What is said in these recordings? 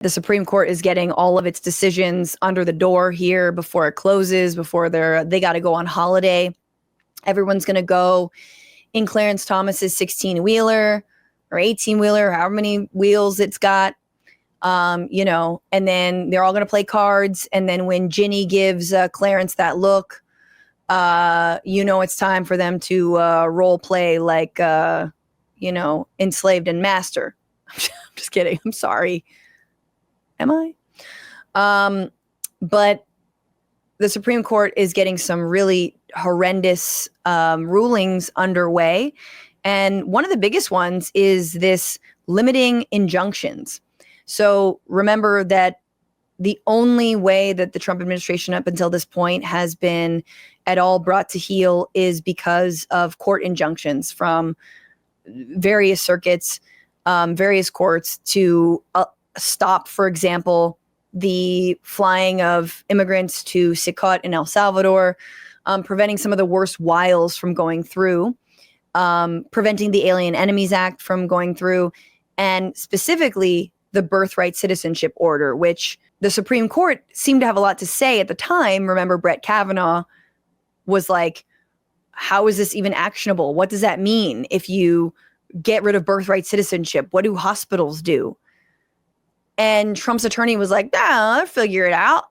The Supreme Court is getting all of its decisions under the door here before it closes, before they got to go on holiday. Everyone's going to go in Clarence Thomas's 16-wheeler or 18-wheeler, however many wheels it's got, and then they're all going to play cards. And then when Ginny gives Clarence that look, it's time for them to role play like, enslaved and master. I'm just kidding. I'm sorry. Am I? But the Supreme Court is getting some really horrendous rulings underway. And one of the biggest ones is this limiting injunctions. So remember that the only way that the Trump administration up until this point has been at all brought to heel is because of court injunctions from various circuits, various courts to stop, for example, the flying of immigrants to Sikot in El Salvador, preventing some of the worst wiles from going through, preventing the Alien Enemies Act from going through, and specifically the birthright citizenship order, which the Supreme Court seemed to have a lot to say at the time. Remember, Brett Kavanaugh was like, how is this even actionable? What does that mean if you get rid of birthright citizenship? What do hospitals do? And Trump's attorney was like, I'll figure it out.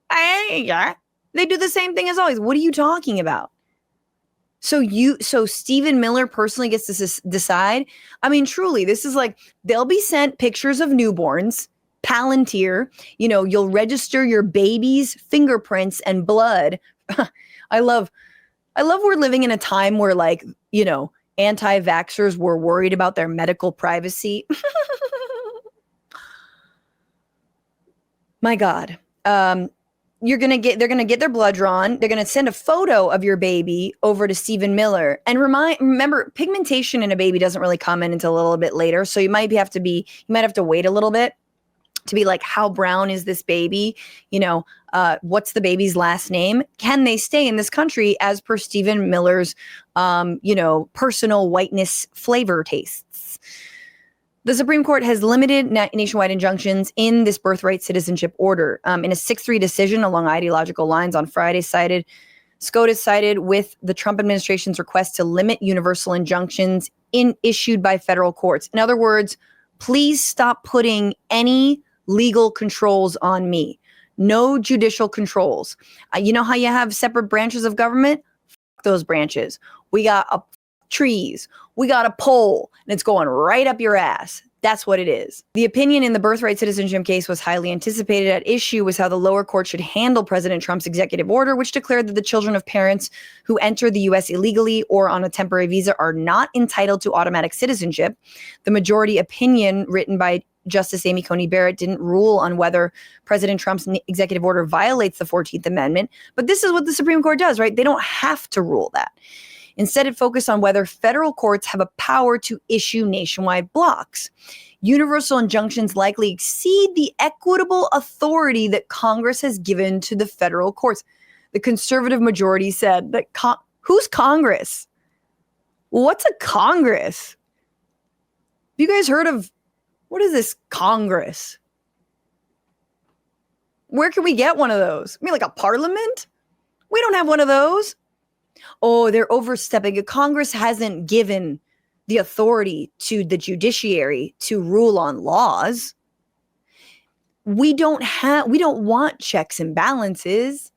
They do the same thing as always. What are you talking about? So Stephen Miller personally gets to decide. I mean, truly, this is like, they'll be sent pictures of newborns, Palantir, you'll register your baby's fingerprints and blood. I love we're living in a time where anti-vaxxers were worried about their medical privacy. My God. They're going to get their blood drawn. They're going to send a photo of your baby over to Stephen Miller. And remember, pigmentation in a baby doesn't really come in until a little bit later. So you might have to wait a little bit to be like, how brown is this baby? What's the baby's last name? Can they stay in this country as per Stephen Miller's, personal whiteness flavor tastes? The Supreme Court has limited nationwide injunctions in this birthright citizenship order. In a 6-3 decision along ideological lines on Friday, SCOTUS sided with the Trump administration's request to limit universal injunctions issued by federal courts. In other words, please stop putting any legal controls on me. No judicial controls. You know how you have separate branches of government? F those branches. We got trees. We got a pole, and it's going right up your ass. That's what it is. The opinion in the birthright citizenship case was highly anticipated. At issue was how the lower court should handle President Trump's executive order, which declared that the children of parents who enter the U.S. illegally or on a temporary visa are not entitled to automatic citizenship. The majority opinion written by Justice Amy Coney Barrett didn't rule on whether President Trump's executive order violates the 14th Amendment. But this is what the Supreme Court does, right? They don't have to rule that. Instead, it focused on whether federal courts have a power to issue nationwide blocks. Universal injunctions likely exceed the equitable authority that Congress has given to the federal courts. The conservative majority said that who's Congress? What's a Congress? Have you guys heard of, what is this Congress? Where can we get one of those? I mean, like a parliament? We don't have one of those. Oh, they're overstepping. Congress hasn't given the authority to the judiciary to rule on laws. We don't want checks and balances.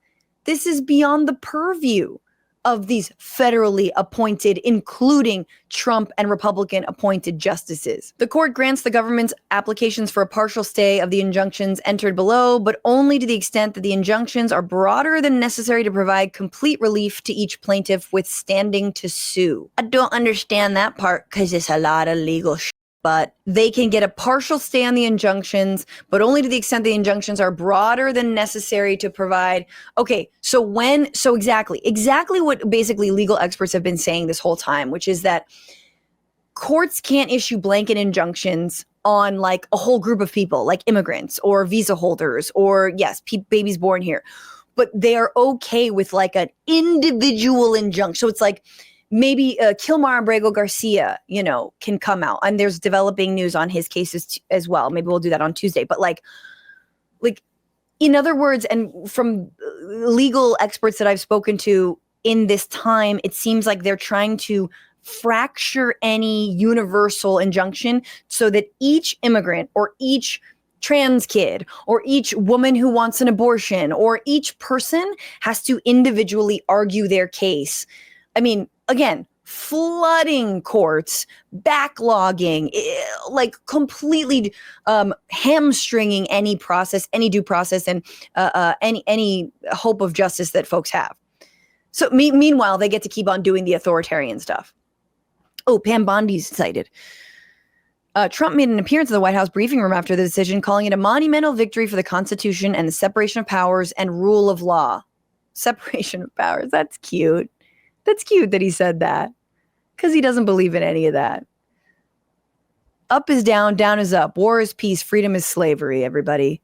This is beyond the purview of these federally appointed, including Trump and Republican appointed justices. The court grants the government's applications for a partial stay of the injunctions entered below, but only to the extent that the injunctions are broader than necessary to provide complete relief to each plaintiff with standing to sue. I don't understand that part because it's a lot of legal shit. But they can get a partial stay on the injunctions, but only to the extent the injunctions are broader than necessary to provide. Okay, so exactly what basically legal experts have been saying this whole time, which is that courts can't issue blanket injunctions on like a whole group of people, like immigrants or visa holders or, yes, babies born here. But they are okay with like an individual injunction. So it's like, Maybe Kilmar Abrego Garcia, can come out, and there's developing news on his cases as well. Maybe we'll do that on Tuesday. But like, in other words, and from legal experts that I've spoken to in this time, it seems like they're trying to fracture any universal injunction so that each immigrant or each trans kid or each woman who wants an abortion or each person has to individually argue their case. I mean, again, flooding courts, backlogging, like completely hamstringing any process, any due process, and any hope of justice that folks have. So meanwhile, they get to keep on doing the authoritarian stuff. Oh, Pam Bondi's cited. Trump made an appearance in the White House briefing room after the decision, calling it a monumental victory for the Constitution and the separation of powers and rule of law. Separation of powers. That's cute. That's cute that he said that, because he doesn't believe in any of that. Up is down, down is up. War is peace, freedom is slavery, everybody.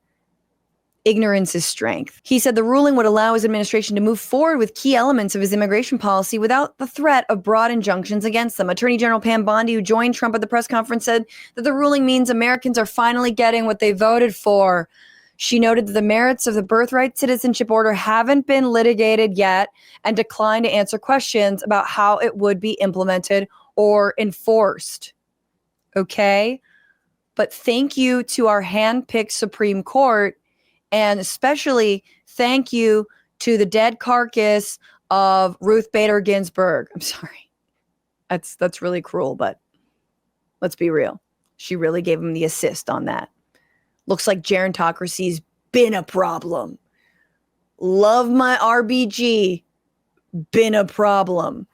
Ignorance is strength. He said the ruling would allow his administration to move forward with key elements of his immigration policy without the threat of broad injunctions against them. Attorney General Pam Bondi, who joined Trump at the press conference, said that the ruling means Americans are finally getting what they voted for. She noted that the merits of the birthright citizenship order haven't been litigated yet and declined to answer questions about how it would be implemented or enforced. Okay? But thank you to our hand-picked Supreme Court, and especially thank you to the dead carcass of Ruth Bader Ginsburg. I'm sorry. That's really cruel, but let's be real. She really gave him the assist on that. Looks like gerontocracy's been a problem. Love my RBG. Been a problem.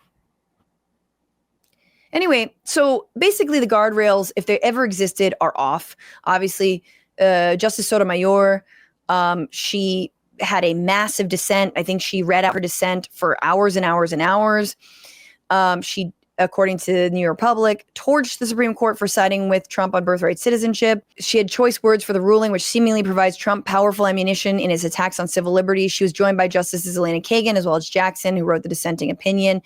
Anyway, so basically the guardrails, if they ever existed, are off. Obviously, Justice Sotomayor, she had a massive dissent. I think she read out her dissent for hours and hours and hours. She, according to the New York Public, torched the Supreme Court for siding with Trump on birthright citizenship. She had choice words for the ruling, which seemingly provides Trump powerful ammunition in his attacks on civil liberties. She was joined by Justices Elena Kagan as well as Jackson, who wrote the dissenting opinion.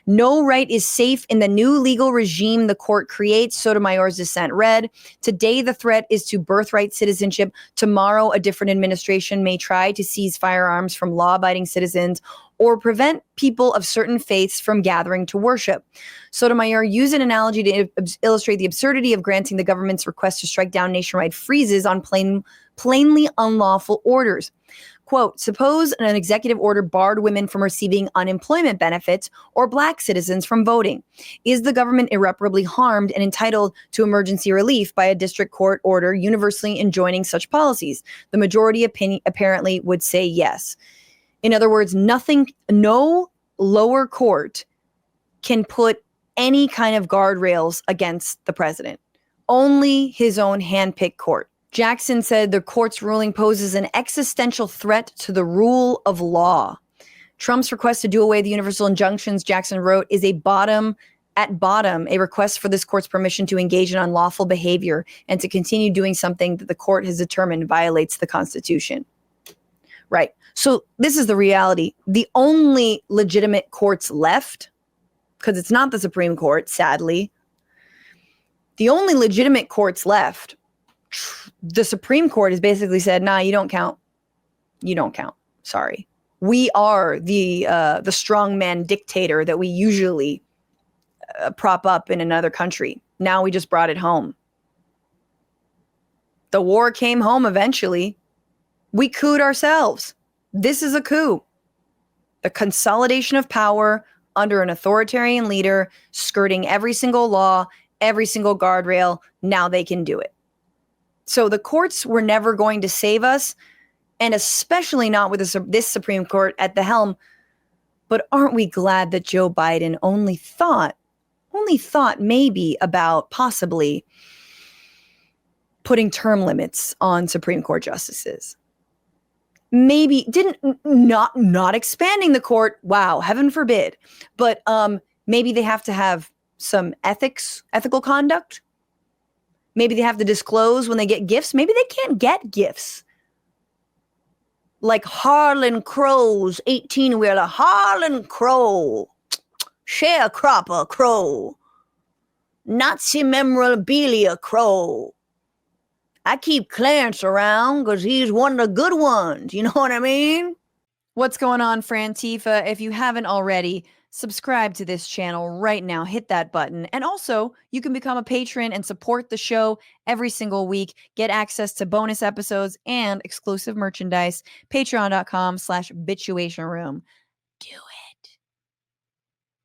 No right is safe in the new legal regime the court creates, Sotomayor's dissent read. Today, the threat is to birthright citizenship. Tomorrow, a different administration may try to seize firearms from law-abiding citizens or prevent people of certain faiths from gathering to worship. Sotomayor used an analogy to illustrate the absurdity of granting the government's request to strike down nationwide freezes on plainly unlawful orders. Quote, suppose an executive order barred women from receiving unemployment benefits or Black citizens from voting. Is the government irreparably harmed and entitled to emergency relief by a district court order universally enjoining such policies? The majority opinion apparently would say yes. In other words, no lower court can put any kind of guardrails against the president. Only his own handpicked court. Jackson said the court's ruling poses an existential threat to the rule of law. Trump's request to do away with the universal injunctions, Jackson wrote, is at bottom, a request for this court's permission to engage in unlawful behavior and to continue doing something that the court has determined violates the Constitution. Right. So this is the reality. The only legitimate courts left, because it's not the Supreme Court, sadly, the only legitimate courts left, the Supreme Court has basically said, nah, you don't count. You don't count. Sorry. We are the strongman dictator that we usually prop up in another country. Now we just brought it home. The war came home eventually. We couped ourselves. This is a coup. The consolidation of power under an authoritarian leader, skirting every single law, every single guardrail. Now they can do it. So the courts were never going to save us, and especially not with this Supreme Court at the helm. But aren't we glad that Joe Biden only thought maybe about possibly putting term limits on Supreme Court justices? Maybe not expanding the court. Wow, heaven forbid. But maybe they have to have some ethical conduct. Maybe they have to disclose when they get gifts. Maybe they can't get gifts. Like Harlan Crow's 18-wheeler. Harlan Crow. Sharecropper crow. Nazi memorabilia crow. I keep Clarence around because he's one of the good ones. You know what I mean? What's going on, Frantifa? If you haven't already, subscribe to this channel right now. Hit that button. And also, you can become a patron and support the show every single week. Get access to bonus episodes and exclusive merchandise. Patreon.com/bitchuation room. Do